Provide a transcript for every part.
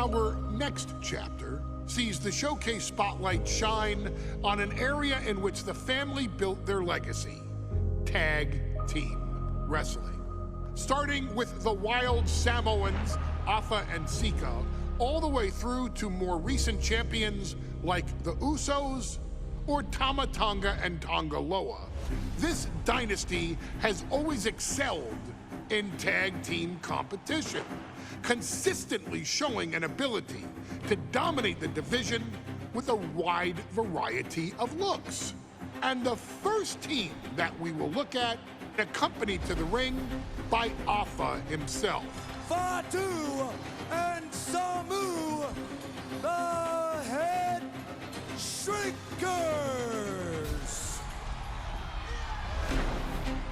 Our next chapter sees the showcase spotlight shine on an area in which the family built their legacy: tag team wrestling. Starting with the wild Samoans, Afa and Sika, all the way through to more recent champions like the Usos or Tama Tonga and Tonga Loa. This dynasty has always excelled in tag team competition, consistently showing an ability to dominate the division with a wide variety of looks. And the first team that we will look at, accompanied to the ring by Afa himself. Fatu and Samu, the Headshrinkers.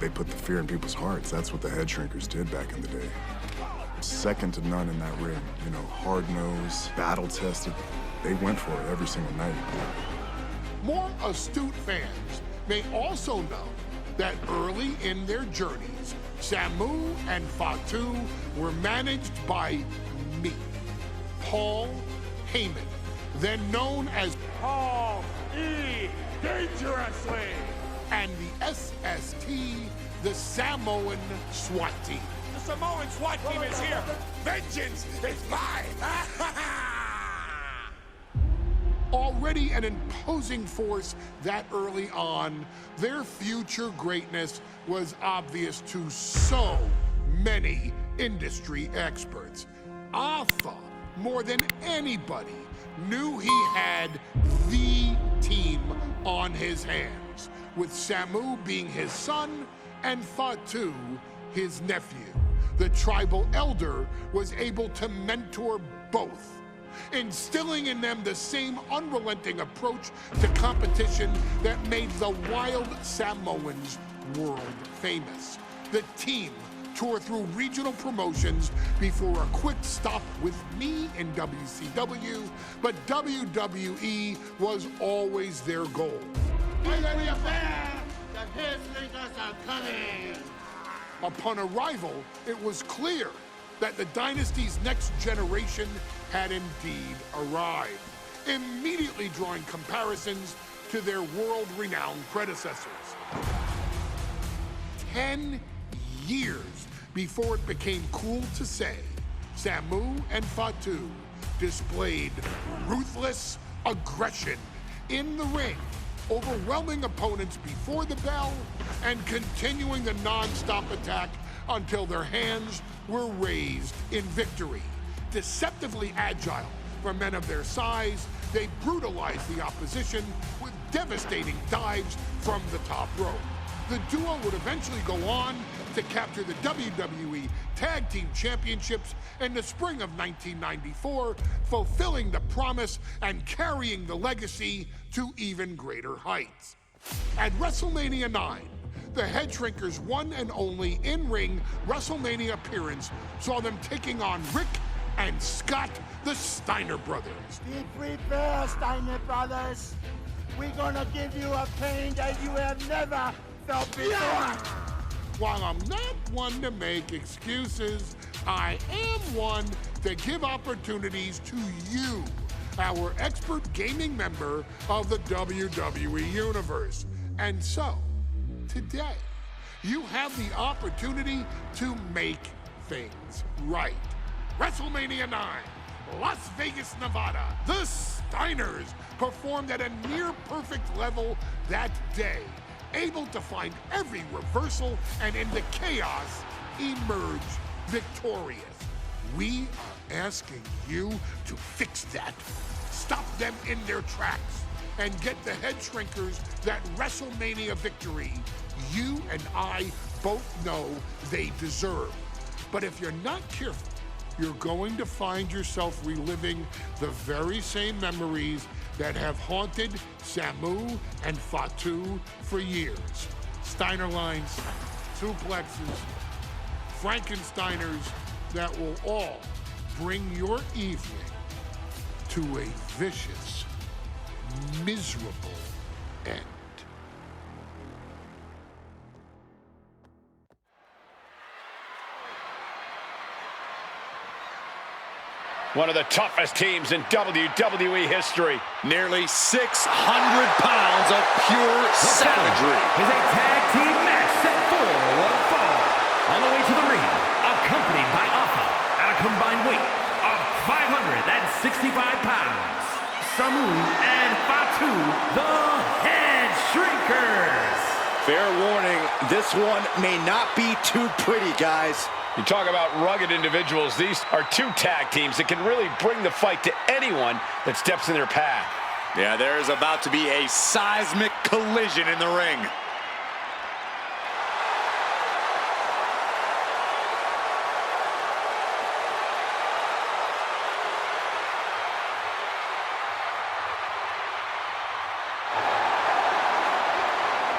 They put the fear in people's hearts. That's what the Headshrinkers did back in the day. Second to none in that ring. You know, hard-nosed, battle-tested. They went for it every single night. More astute fans may also know that early in their journeys, Samu and Fatu were managed by me, Paul Heyman, then known as Paul E. Dangerously, and the SST, the Samoan SWAT team. the Samoan SWAT team is here. Vengeance is mine. Already an imposing force that early on, their future greatness was obvious to so many industry experts. Afa, more than anybody, knew he had the team on his hands, with Samu being his son and Fatu his nephew. The tribal elder was able to mentor both, instilling in them the same unrelenting approach to competition that made the wild Samoans world famous. The team toured through regional promotions before a quick stop with me in WCW, but WWE was always their goal. The Headshrinkers are coming. Upon arrival, it was clear that the dynasty's next generation had indeed arrived, immediately drawing comparisons to their world-renowned predecessors. 10 years before it became cool to say, Samu and Fatu displayed ruthless aggression in the ring, overwhelming opponents before the bell and continuing the non-stop attack until their hands were raised in victory. Deceptively agile for men of their size, they brutalized the opposition with devastating dives from the top rope. The duo would eventually go on to capture the WWE Tag Team Championships in the spring of 1994, fulfilling the promise and carrying the legacy to even greater heights. At WrestleMania 9, the Headshrinkers' one and only in-ring WrestleMania appearance saw them taking on Rick and Scott, the Steiner brothers. Be prepared, Steiner brothers. We're gonna give you a pain that you have never felt before. While I'm not one to make excuses, I am one to give opportunities to you, our expert gaming member of the WWE Universe. And so, today, you have the opportunity to make things right. WrestleMania 9, Las Vegas, Nevada. The Steiners performed at a near-perfect level that day, able to find every reversal and in the chaos emerge victorious. We are asking you to fix that, stop them in their tracks, and get the Headshrinkers that WrestleMania victory you and I both know they deserve. But if you're not careful, you're going to find yourself reliving the very same memories that have haunted Samu and Fatu for years. Steiner lines, suplexes, Frankensteiners that will all bring your evening to a vicious, miserable end. One of the toughest teams in WWE history. Nearly 600 pounds of pure savagery. Is a tag team match set for one fall. On the way to the ring, accompanied by Alpha at a combined weight of 565 pounds. Samu and Fatu, the Headshrinkers. Fair warning, this one may not be too pretty, guys. You talk about rugged individuals. These are two tag teams that can really bring the fight to anyone that steps in their path. Yeah, there is about to be a seismic collision in the ring.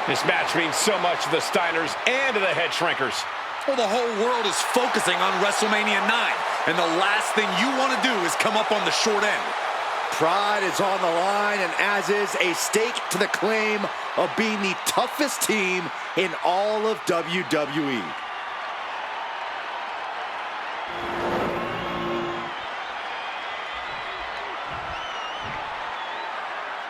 This match means so much to the Steiners and to the Headshrinkers. Well, the whole world is focusing on WrestleMania 9, and the last thing you want to do is come up on the short end. Pride is on the line, and as is a stake to the claim of being the toughest team in all of WWE.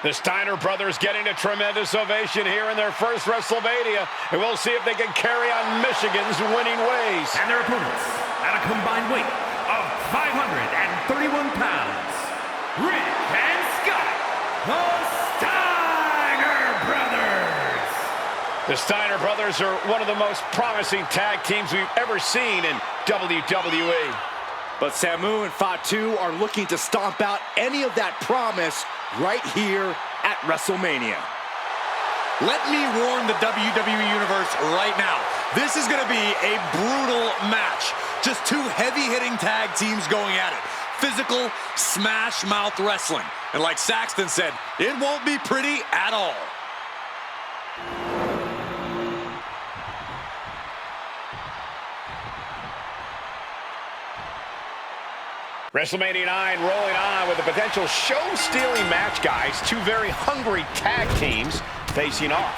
The Steiner brothers getting a tremendous ovation here in their first WrestleMania, and we'll see if they can carry on Michigan's winning ways. And their opponents, at a combined weight of 531 pounds, Rick and Scott, the Steiner brothers. The Steiner brothers are one of the most promising tag teams we've ever seen in WWE. But Samu and Fatu are looking to stomp out any of that promise right here at WrestleMania. Let me warn the WWE Universe right now. This is going to be a brutal match. Just two heavy-hitting tag teams going at it. Physical, smash-mouth wrestling. And like Saxton said, it won't be pretty at all. WrestleMania 9 rolling on with a potential show-stealing match, guys. Two very hungry tag teams facing off.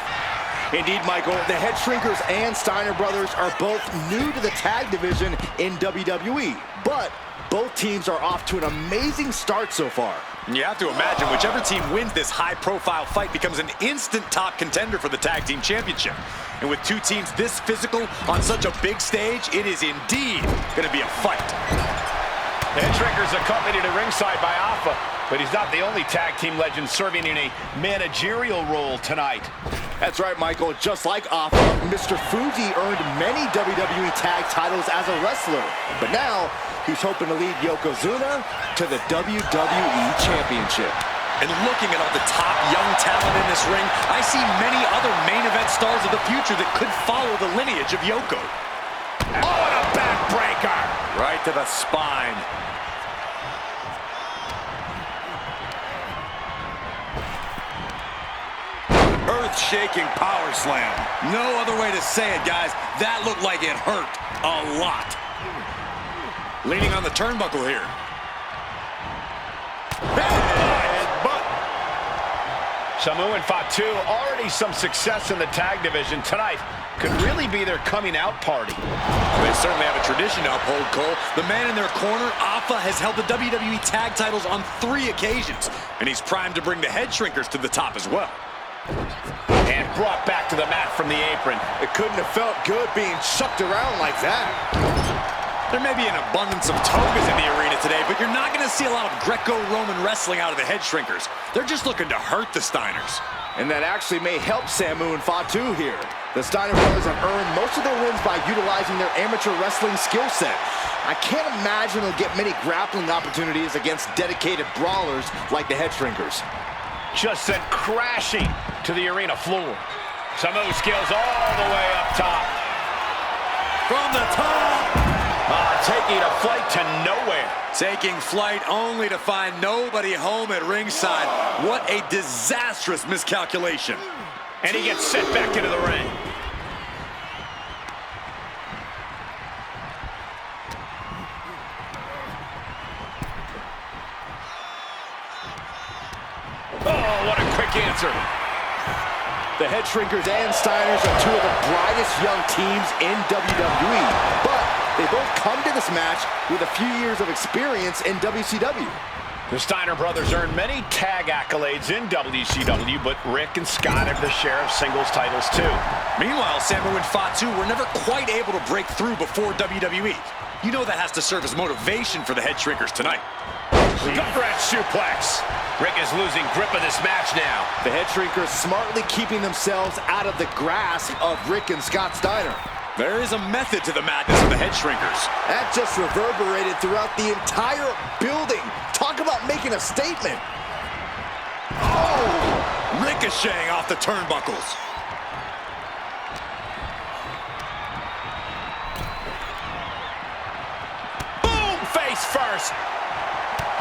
Indeed, Michael, the Headshrinkers and Steiner brothers are both new to the tag division in WWE, but both teams are off to an amazing start so far. You have to imagine whichever team wins this high-profile fight becomes an instant top contender for the tag team championship. And with two teams this physical on such a big stage, it is indeed going to be a fight. The Headshrinkers accompanied at ringside by Alpha, but he's not the only tag team legend serving in a managerial role tonight. That's right, Michael. Just like Alpha, Mr. Fuji earned many WWE tag titles as a wrestler, but now he's hoping to lead Yokozuna to the WWE Championship. And looking at all the top young talent in this ring, I see many other main event stars of the future that could follow the lineage of Yoko. Oh, and a backbreaker! Right to the spine. Earth-shaking power slam. No other way to say it, guys. That looked like it hurt a lot. Leaning on the turnbuckle here. Samu and Fatu, already some success in the tag division tonight. Could really be their coming out party. They certainly have a tradition to uphold, Cole. The man in their corner, Alpha, has held the WWE tag titles on 3 occasions, and he's primed to bring the Headshrinkers to the top as well. And brought back to the mat from the apron. It couldn't have felt good being chucked around like that. There may be an abundance of togas in the arena today, but you're not going to see a lot of Greco-Roman wrestling out of the Headshrinkers. They're just looking to hurt the Steiners. And that actually may help Samu and Fatu here. The Steiner brothers have earned most of their wins by utilizing their amateur wrestling skill set. I can't imagine they'll get many grappling opportunities against dedicated brawlers like the Headshrinkers. Just sent crashing to the arena floor. Samu skills all the way up top. From the top. Taking a flight to nowhere. Taking flight only to find nobody home at ringside. What a disastrous miscalculation. And he gets sent back into the ring. Oh, what a quick answer. The Headshrinkers and Steiners are two of the brightest young teams in WWE, but they both come to this match with a few years of experience in WCW. The Steiner brothers earned many tag accolades in WCW, but Rick and Scott have their share of singles titles too. Meanwhile, Samu and Fatu were never quite able to break through before WWE. You know that has to serve as motivation for the Headshrinkers tonight. Gut-wrench suplex. Rick is losing grip of this match now. The Headshrinkers smartly keeping themselves out of the grasp of Rick and Scott Steiner. There is a method to the madness of the Headshrinkers. That just reverberated throughout the entire building. Talk about making a statement. Oh! Ricocheting off the turnbuckles. Boom! Face first.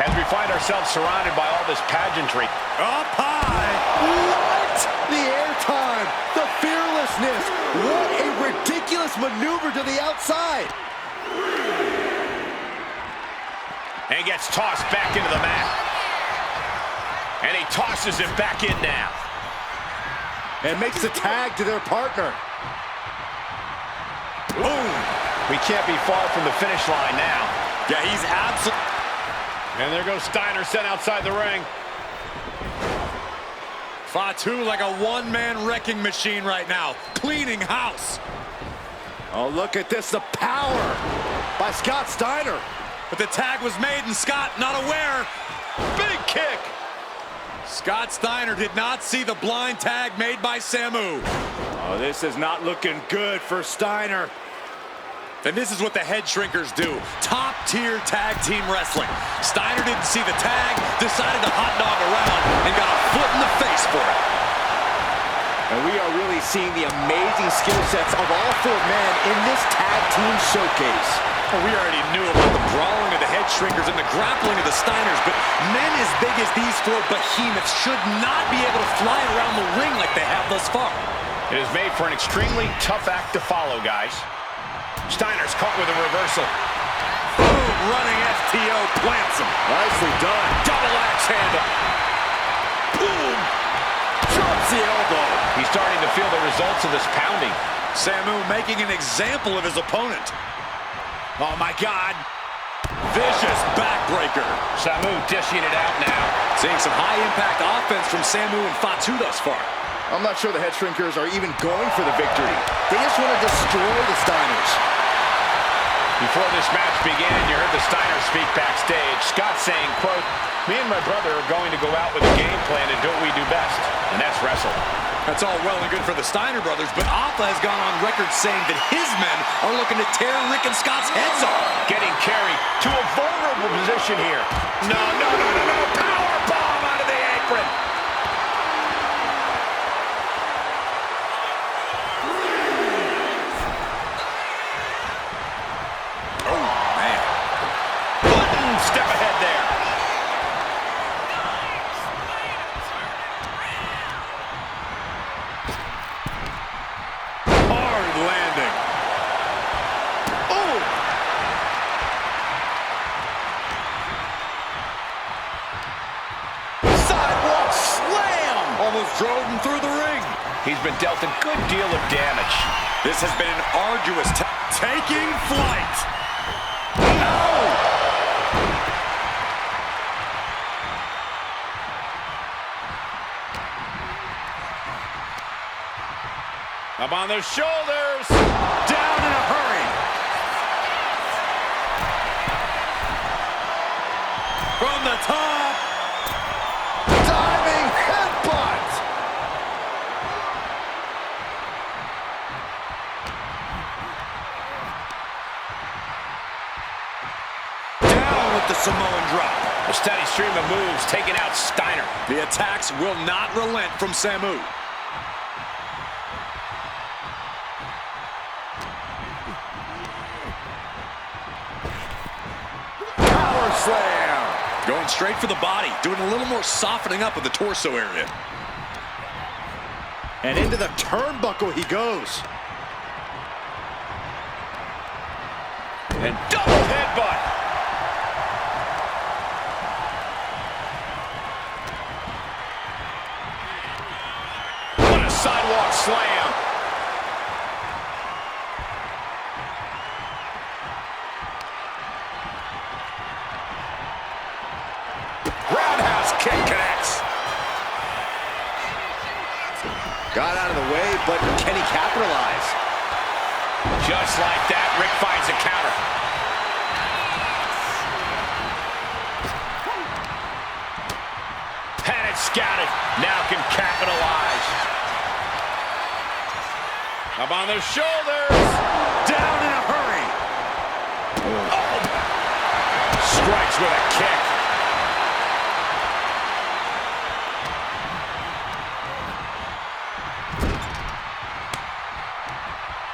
As we find ourselves surrounded by all this pageantry. Up high. What? The airtime, the fearlessness. What a ridiculous maneuver to the outside. And gets tossed back into the mat. And he tosses him back in now. And makes the tag to their partner. Boom! We can't be far from the finish line now. Yeah, he's absolutely... And there goes Steiner sent outside the ring. Fatu like a one-man wrecking machine right now, cleaning house. Oh, look at this, the power by Scott Steiner. But the tag was made and Scott not aware. Big kick. Scott Steiner did not see the blind tag made by Samu. Oh, this is not looking good for Steiner. And this is what the Headshrinkers do. Top-tier tag team wrestling. Steiner didn't see the tag, decided to hot dog around, and got a foot in the face for it. And we are really seeing the amazing skill sets of all four men in this tag team showcase. Well, we already knew about the brawling of the Headshrinkers and the grappling of the Steiners, but men as big as these four behemoths should not be able to fly around the ring like they have thus far. It is made for an extremely tough act to follow, guys. Steiner's caught with a reversal. Boom, running STO plants him. Nicely done. Double axe handle. Boom. Drops the elbow. He's starting to feel the results of this pounding. Samu making an example of his opponent. Oh, my God. Vicious backbreaker. Samu dishing it out now. Seeing some high-impact offense from Samu and Fatu thus far. I'm not sure the Headshrinkers are even going for the victory. They just want to destroy the Steiners. Before this match began, you heard the Steiners speak backstage. Scott saying, quote, "Me and my brother are going to go out with a game plan and do what we do best, and that's wrestle." That's all well and good for the Steiner brothers, but Alpha has gone on record saying that his men are looking to tear Rick and Scott's heads off. Getting carried to a vulnerable position here. No. Power bomb out of the apron. Step ahead there. Hard landing. Oh! Sidewalk slam! Almost drove him through the ring. He's been dealt a good deal of damage. This has been an arduous taking flight. Up on their shoulders. Down in a hurry. From the top. Diving headbutt. Down with the Samoan drop. A steady stream of moves taking out Steiner. The attacks will not relent from Samu. Slam. Going straight for the body, doing a little more softening up of the torso area. And into the turnbuckle he goes. And double headbutt. What a sidewalk slam. Roundhouse kick connects. Got out of the way, but can he capitalize? Just like that, Rick finds a counter. Had it scouted. Now can capitalize. Up on the shoulders. Down in a hurry. Oh. Strikes with a kick.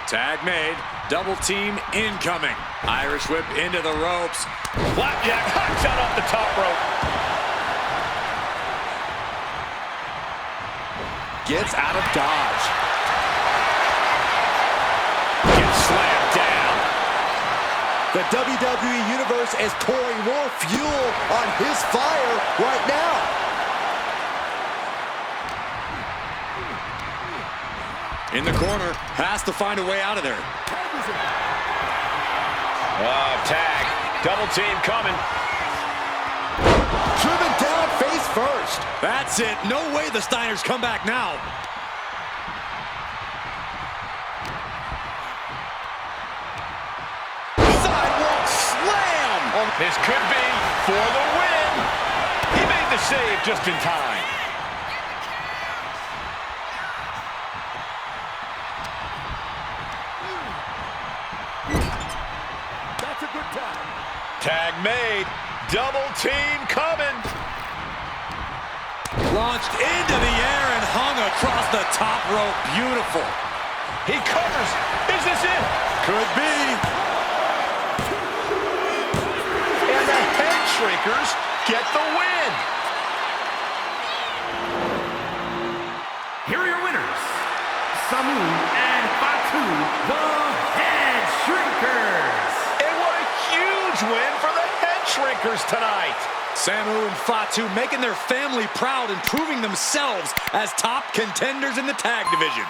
Tag made. Double team incoming. Irish whip into the ropes. Blackjack hot shot off the top rope. Gets out of dodge. Gets slammed down. The WWE Universe is pouring more fuel on his fire right now. In the corner, has to find a way out of there. Tag. Double team coming. Driven down face first. That's it. No way the Steiners come back now. Sidewalk slam. This could be for the win. He made the save just in time. That's a good tag. Tag made. Double team coming. Launched into the air and hung across the top rope. Beautiful. He covers. Is this it? Could be. And the Headshrinkers get the win. Here are your winners, Samu and Fatu, the Headshrinkers. And what a huge win for the Headshrinkers tonight. Samu and Fatu making their family proud and proving themselves as top contenders in the tag division.